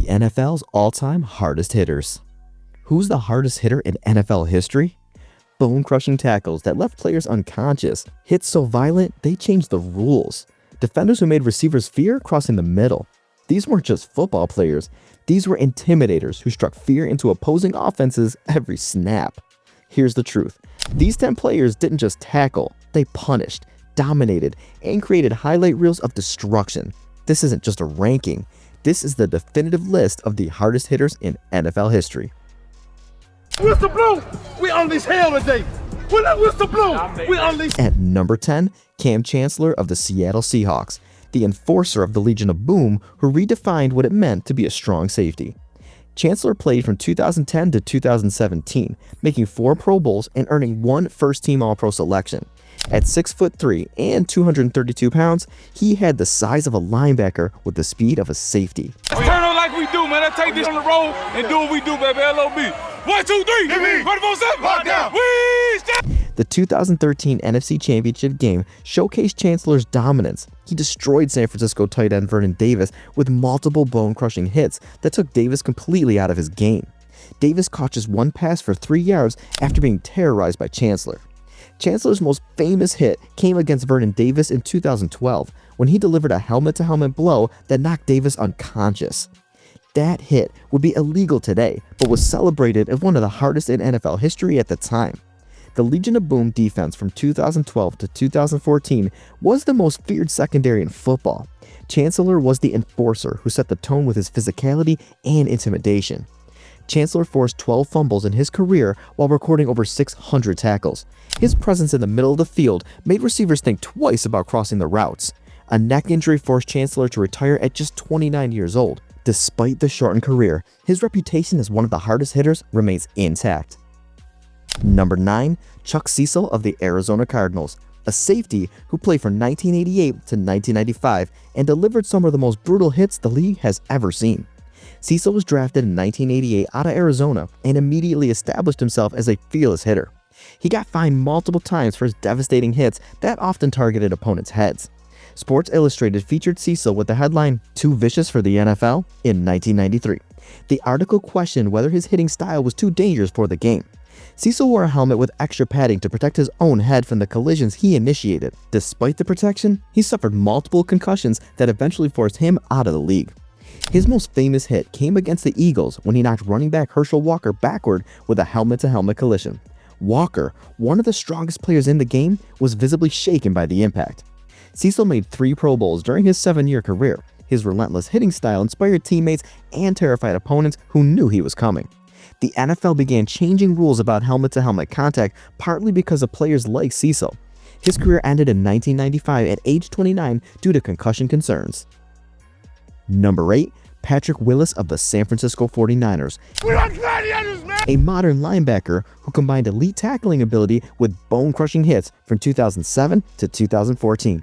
The NFL's all-time hardest hitters. Who's the hardest hitter in NFL history? Bone-crushing tackles that left players unconscious, hits so violent they changed the rules, defenders who made receivers fear crossing the middle. These weren't just football players, these were intimidators who struck fear into opposing offenses every snap. Here's the truth. These 10 players didn't just tackle, they punished, dominated, and created highlight reels of destruction. This isn't just a ranking. This is the definitive list of the hardest hitters in NFL history. Whistle blow, we unleash hell today. When that whistle blow, we unleash. At number 10, Kam Chancellor of the Seattle Seahawks, the enforcer of the Legion of Boom who redefined what it meant to be a strong safety. Chancellor played from 2010 to 2017, making 4 Pro Bowls and earning 1 first-team All-Pro selection. At 6'3" and 232 pounds, he had the size of a linebacker with the speed of a safety. Let's turn on like we do, man. Let's take this on the road and do what we do, baby. LOB. 1, 2, 3. Ready for 7. Lock down. The 2013 NFC Championship game showcased Chancellor's dominance. He destroyed San Francisco tight end Vernon Davis with multiple bone-crushing hits that took Davis completely out of his game. Davis caught just 1 pass for 3 yards after being terrorized by Chancellor. Chancellor's most famous hit came against Vernon Davis in 2012 when he delivered a helmet-to-helmet blow that knocked Davis unconscious. That hit would be illegal today, but was celebrated as one of the hardest in NFL history at the time. The Legion of Boom defense from 2012 to 2014 was the most feared secondary in football. Chancellor was the enforcer who set the tone with his physicality and intimidation. Chancellor forced 12 fumbles in his career while recording over 600 tackles. His presence in the middle of the field made receivers think twice about crossing the routes. A neck injury forced Chancellor to retire at just 29 years old. Despite the shortened career, his reputation as one of the hardest hitters remains intact. Number 9, Cecil of the Arizona Cardinals, a safety who played from 1988 to 1995 and delivered some of the most brutal hits the league has ever seen. Cecil was drafted in 1988 out of Arizona and immediately established himself as a fearless hitter. He got fined multiple times for his devastating hits that often targeted opponents' heads. Sports Illustrated featured Cecil with the headline, "Too Vicious for the NFL?" in 1993. The article questioned whether his hitting style was too dangerous for the game. Cecil wore a helmet with extra padding to protect his own head from the collisions he initiated. Despite the protection, he suffered multiple concussions that eventually forced him out of the league. His most famous hit came against the Eagles when he knocked running back Herschel Walker backward with a helmet-to-helmet collision. Walker, one of the strongest players in the game, was visibly shaken by the impact. Cecil made 3 Pro Bowls during his 7-year career. His relentless hitting style inspired teammates and terrified opponents who knew he was coming. The NFL began changing rules about helmet-to-helmet contact partly because of players like Cecil. His career ended in 1995 at age 29 due to concussion concerns. Number 8, Patrick Willis of the San Francisco 49ers, a modern linebacker who combined elite tackling ability with bone-crushing hits from 2007 to 2014.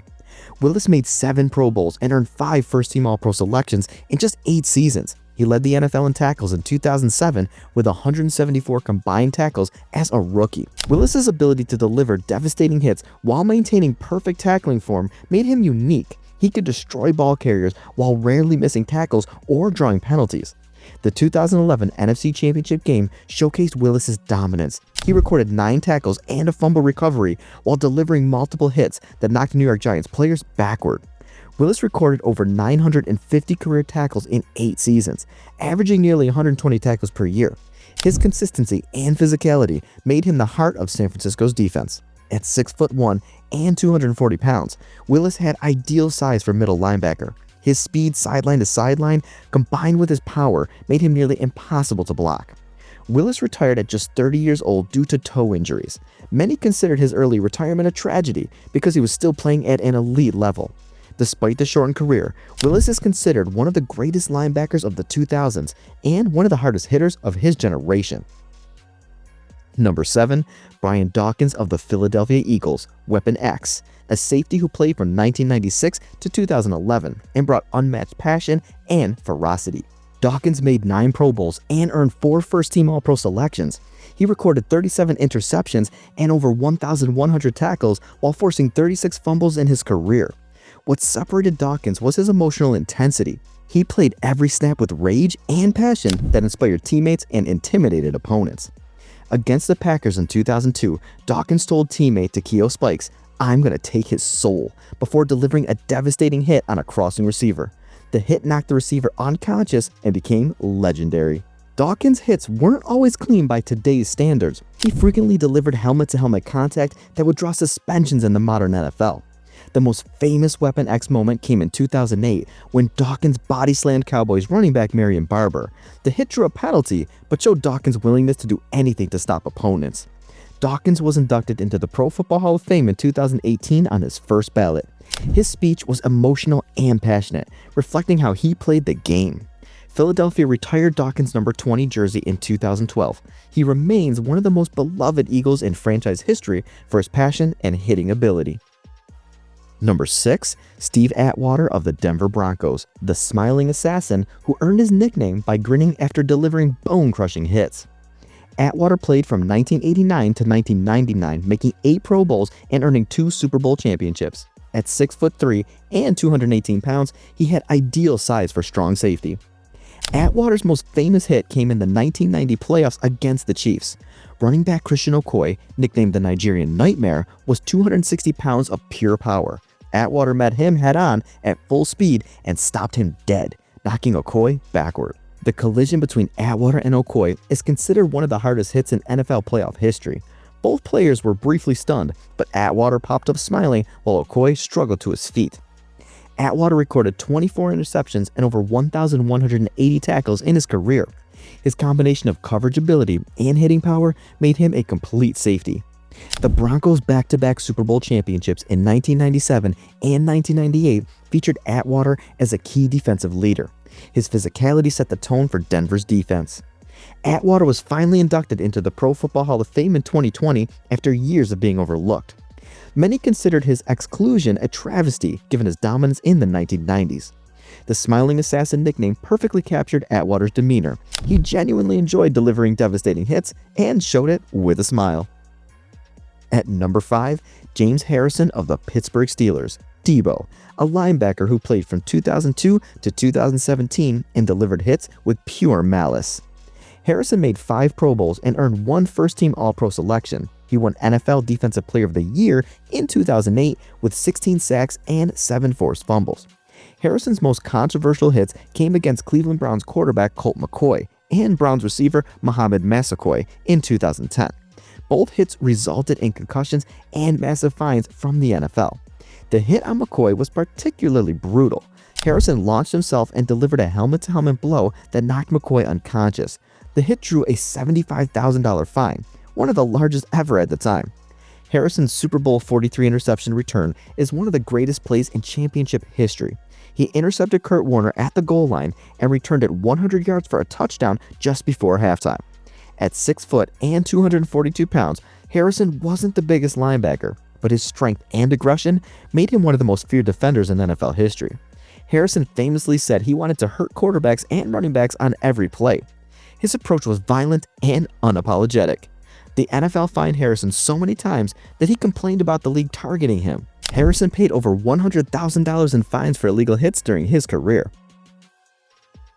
Willis made 7 Pro Bowls and earned 5 first-team All-Pro selections in just 8 seasons. He led the NFL in tackles in 2007 with 174 combined tackles as a rookie. Willis's ability to deliver devastating hits while maintaining perfect tackling form made him unique. He could destroy ball carriers while rarely missing tackles or drawing penalties. The 2011 NFC Championship game showcased Willis's dominance. He recorded 9 tackles and a fumble recovery while delivering multiple hits that knocked New York Giants players backward. Willis recorded over 950 career tackles in 8 seasons, averaging nearly 120 tackles per year. His consistency and physicality made him the heart of San Francisco's defense. At 6'1" and 240 pounds, Willis had ideal size for middle linebacker. His speed sideline to sideline, combined with his power, made him nearly impossible to block. Willis retired at just 30 years old due to toe injuries. Many considered his early retirement a tragedy because he was still playing at an elite level. Despite the shortened career, Willis is considered one of the greatest linebackers of the 2000s and one of the hardest hitters of his generation. Number 7, Brian Dawkins of the Philadelphia Eagles, Weapon X, a safety who played from 1996 to 2011 and brought unmatched passion and ferocity. Dawkins made 9 Pro Bowls and earned 4 first-team All-Pro selections. He recorded 37 interceptions and over 1,100 tackles while forcing 36 fumbles in his career. What separated Dawkins was his emotional intensity. He played every snap with rage and passion that inspired teammates and intimidated opponents. Against the Packers in 2002, Dawkins told teammate Takeo Spikes, "I'm going to take his soul," before delivering a devastating hit on a crossing receiver. The hit knocked the receiver unconscious and became legendary. Dawkins' hits weren't always clean by today's standards. He frequently delivered helmet-to-helmet contact that would draw suspensions in the modern NFL. The most famous Weapon X moment came in 2008 when Dawkins body-slammed Cowboys running back Marion Barber. The hit drew a penalty, but showed Dawkins' willingness to do anything to stop opponents. Dawkins was inducted into the Pro Football Hall of Fame in 2018 on his first ballot. His speech was emotional and passionate, reflecting how he played the game. Philadelphia retired Dawkins' number 20 jersey in 2012. He remains one of the most beloved Eagles in franchise history for his passion and hitting ability. Number 6, Steve Atwater of the Denver Broncos, the smiling assassin who earned his nickname by grinning after delivering bone-crushing hits. Atwater played from 1989 to 1999, making 8 Pro Bowls and earning 2 Super Bowl championships. At 6'3" and 218 pounds, he had ideal size for strong safety. Atwater's most famous hit came in the 1990 playoffs against the Chiefs. Running back Christian Okoye, nicknamed the Nigerian Nightmare, was 260 pounds of pure power. Atwater met him head-on at full speed and stopped him dead, knocking Okoye backward. The collision between Atwater and Okoye is considered one of the hardest hits in NFL playoff history. Both players were briefly stunned, but Atwater popped up smiling while Okoye struggled to his feet. Atwater recorded 24 interceptions and over 1,180 tackles in his career. His combination of coverage ability and hitting power made him a complete safety. The Broncos' back-to-back Super Bowl championships in 1997 and 1998 featured Atwater as a key defensive leader. His physicality set the tone for Denver's defense. Atwater was finally inducted into the Pro Football Hall of Fame in 2020 after years of being overlooked. Many considered his exclusion a travesty given his dominance in the 1990s. The smiling assassin nickname perfectly captured Atwater's demeanor. He genuinely enjoyed delivering devastating hits and showed it with a smile. At number 5, James Harrison of the Pittsburgh Steelers, Debo, a linebacker who played from 2002 to 2017 and delivered hits with pure malice. Harrison made 5 Pro Bowls and earned 1 first-team All-Pro selection. He won NFL Defensive Player of the Year in 2008 with 16 sacks and 7 forced fumbles. Harrison's most controversial hits came against Cleveland Browns quarterback Colt McCoy and Browns receiver Mohamed Massaquoi in 2010. Both hits resulted in concussions and massive fines from the NFL. The hit on McCoy was particularly brutal. Harrison launched himself and delivered a helmet-to-helmet blow that knocked McCoy unconscious. The hit drew a $75,000 fine, one of the largest ever at the time. Harrison's Super Bowl 43 interception return is one of the greatest plays in championship history. He intercepted Kurt Warner at the goal line and returned it 100 yards for a touchdown just before halftime. At 6 foot and 242 pounds, Harrison wasn't the biggest linebacker, but his strength and aggression made him one of the most feared defenders in NFL history. Harrison famously said he wanted to hurt quarterbacks and running backs on every play. His approach was violent and unapologetic. The NFL fined Harrison so many times that he complained about the league targeting him. Harrison paid over $100,000 in fines for illegal hits during his career.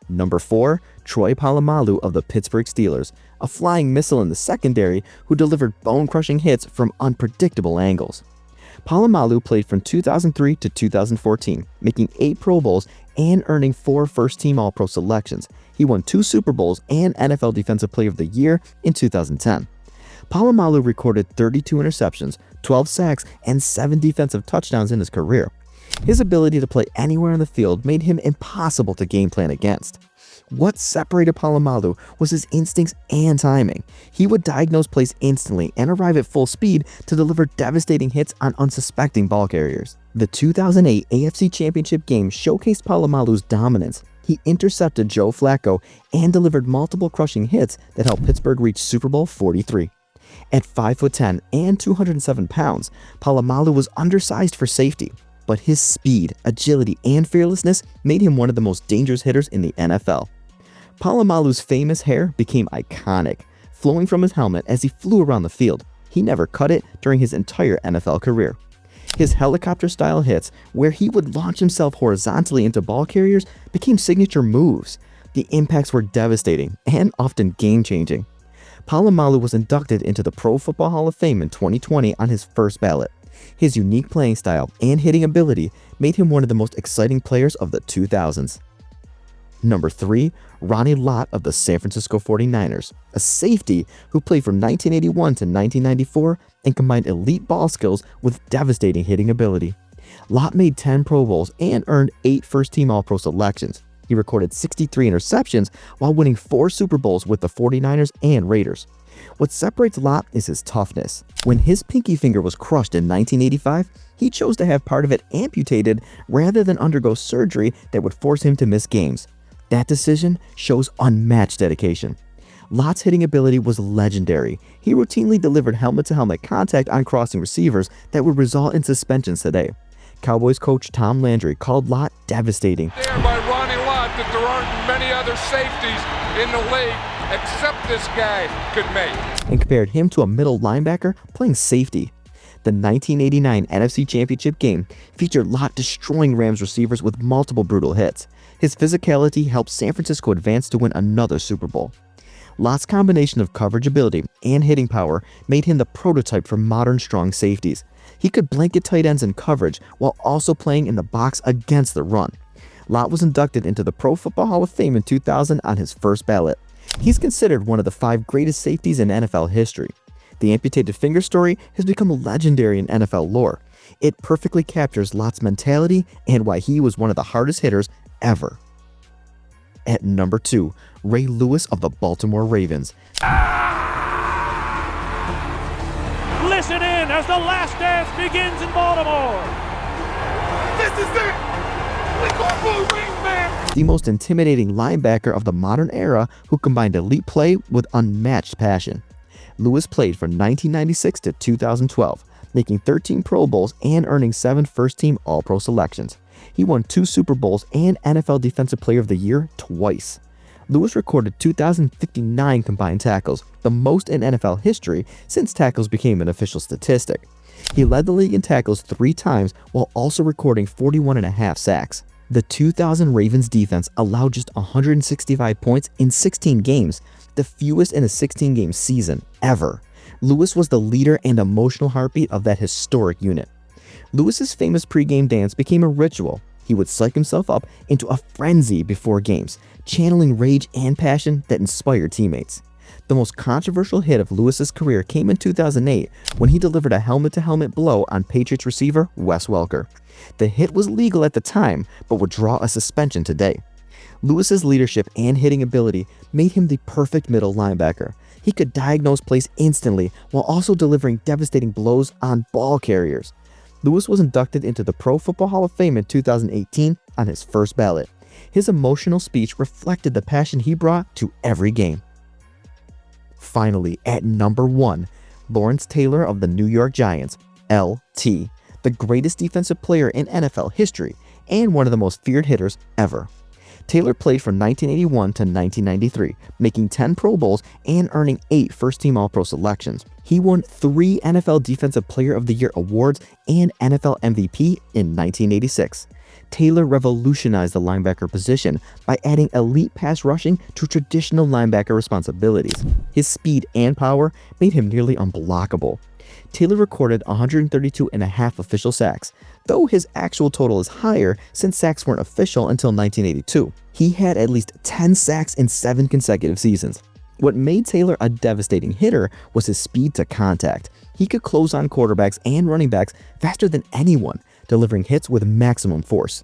Number 4, Troy Polamalu of the Pittsburgh Steelers, a flying missile in the secondary who delivered bone-crushing hits from unpredictable angles. Polamalu played from 2003 to 2014, making 8 Pro Bowls and earning 4 first-team All-Pro selections. He won 2 Super Bowls and NFL Defensive Player of the Year in 2010. Polamalu recorded 32 interceptions, 12 sacks, and 7 defensive touchdowns in his career. His ability to play anywhere on the field made him impossible to game plan against. What separated Polamalu was his instincts and timing. He would diagnose plays instantly and arrive at full speed to deliver devastating hits on unsuspecting ball carriers. The 2008 AFC Championship game showcased Polamalu's dominance. He intercepted Joe Flacco and delivered multiple crushing hits that helped Pittsburgh reach Super Bowl 43. At 5'10" and 207 pounds, Polamalu was undersized for safety, but his speed, agility, and fearlessness made him one of the most dangerous hitters in the NFL. Polamalu's famous hair became iconic, flowing from his helmet as he flew around the field. He never cut it during his entire NFL career. His helicopter-style hits, where he would launch himself horizontally into ball carriers, became signature moves. The impacts were devastating and often game-changing. Polamalu was inducted into the Pro Football Hall of Fame in 2020 on his first ballot. His unique playing style and hitting ability made him one of the most exciting players of the 2000s. Number 3, Ronnie Lott of the San Francisco 49ers, a safety who played from 1981 to 1994 and combined elite ball skills with devastating hitting ability. Lott made 10 Pro Bowls and earned 8 first-team All-Pro selections. He recorded 63 interceptions while winning 4 Super Bowls with the 49ers and Raiders. What separates Lott is his toughness. When his pinky finger was crushed in 1985, he chose to have part of it amputated rather than undergo surgery that would force him to miss games. That decision shows unmatched dedication. Lott's hitting ability was legendary. He routinely delivered helmet-to-helmet contact on crossing receivers that would result in suspensions today. Cowboys coach Tom Landry called Lott devastating. There by Ronnie Lott that there aren't many other safeties in the league except this guy could make. And compared him to a middle linebacker playing safety. The 1989 NFC Championship game featured Lott destroying Rams receivers with multiple brutal hits. His physicality helped San Francisco advance to win another Super Bowl. Lott's combination of coverage ability and hitting power made him the prototype for modern strong safeties. He could blanket tight ends in coverage while also playing in the box against the run. Lott was inducted into the Pro Football Hall of Fame in 2000 on his first ballot. He's considered one of the 5 greatest safeties in NFL history. The amputated finger story has become legendary in NFL lore. It perfectly captures Lott's mentality and why he was one of the hardest hitters ever. At number 2, Ray Lewis of the Baltimore Ravens. Listen in as the last dance begins in Baltimore. This is it. We going for a ring, man. The most intimidating linebacker of the modern era who combined elite play with unmatched passion. Lewis played from 1996 to 2012, making 13 Pro Bowls and earning 7 first-team All-Pro selections. He won 2 Super Bowls and NFL Defensive Player of the Year twice. Lewis recorded 2,059 combined tackles, the most in NFL history since tackles became an official statistic. He led the league in tackles 3 times while also recording 41.5 sacks. The 2000 Ravens defense allowed just 165 points in 16 games, the fewest in a 16-game season ever. Lewis was the leader and emotional heartbeat of that historic unit. Lewis's famous pregame dance became a ritual. He would psych himself up into a frenzy before games, channeling rage and passion that inspired teammates. The most controversial hit of Lewis's career came in 2008 when he delivered a helmet-to-helmet blow on Patriots receiver Wes Welker. The hit was legal at the time, but would draw a suspension today. Lewis's leadership and hitting ability made him the perfect middle linebacker. He could diagnose plays instantly while also delivering devastating blows on ball carriers. Lewis was inducted into the Pro Football Hall of Fame in 2018 on his first ballot. His emotional speech reflected the passion he brought to every game. Finally, at number 1, Lawrence Taylor of the New York Giants, LT, the greatest defensive player in NFL history and one of the most feared hitters ever. Taylor played from 1981 to 1993, making 10 Pro Bowls and earning 8 first-team All-Pro selections. He won 3 NFL Defensive Player of the Year awards and NFL MVP in 1986. Taylor revolutionized the linebacker position by adding elite pass rushing to traditional linebacker responsibilities. His speed and power made him nearly unblockable. Taylor recorded 132.5 official sacks, though his actual total is higher since sacks weren't official until 1982. He had at least 10 sacks in 7 consecutive seasons. What made Taylor a devastating hitter was his speed to contact. He could close on quarterbacks and running backs faster than anyone, delivering hits with maximum force.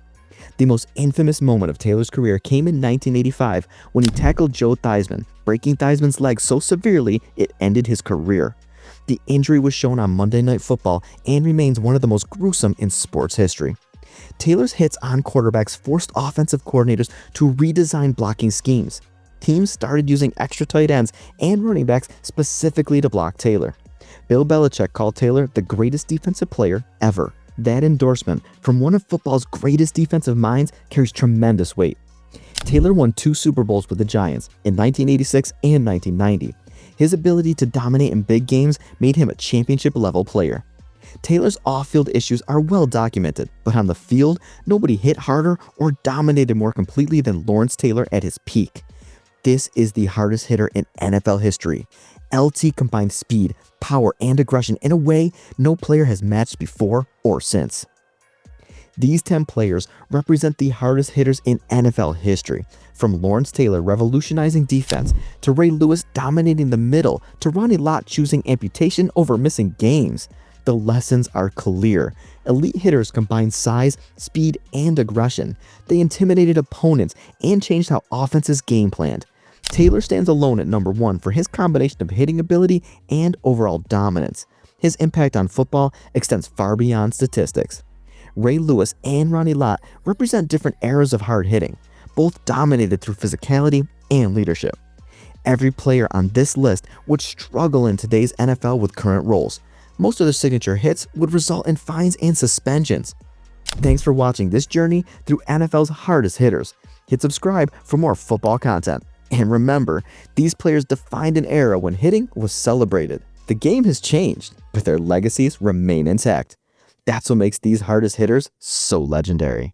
The most infamous moment of Taylor's career came in 1985 when he tackled Joe Theismann, breaking Theismann's leg so severely it ended his career. The injury was shown on Monday Night Football and remains one of the most gruesome in sports history. Taylor's hits on quarterbacks forced offensive coordinators to redesign blocking schemes. Teams started using extra tight ends and running backs specifically to block Taylor. Bill Belichick called Taylor the greatest defensive player ever. That endorsement from one of football's greatest defensive minds carries tremendous weight. Taylor won 2 Super Bowls with the Giants in 1986 and 1990. His ability to dominate in big games made him a championship-level player. Taylor's off-field issues are well documented, but on the field, nobody hit harder or dominated more completely than Lawrence Taylor at his peak. This is the hardest hitter in NFL history. LT combined speed, power, and aggression in a way no player has matched before or since. These 10 players represent the hardest hitters in NFL history, from Lawrence Taylor revolutionizing defense, to Ray Lewis dominating the middle, to Ronnie Lott choosing amputation over missing games. The lessons are clear. Elite hitters combine size, speed, and aggression. They intimidated opponents and changed how offenses game planned. Taylor stands alone at number 1 for his combination of hitting ability and overall dominance. His impact on football extends far beyond statistics. Ray Lewis and Ronnie Lott represent different eras of hard hitting, both dominated through physicality and leadership. Every player on this list would struggle in today's NFL with current roles. Most of their signature hits would result in fines and suspensions. Thanks for watching this journey through NFL's hardest hitters. Hit subscribe for more football content. And remember, these players defined an era when hitting was celebrated. The game has changed, but their legacies remain intact. That's what makes these hardest hitters so legendary.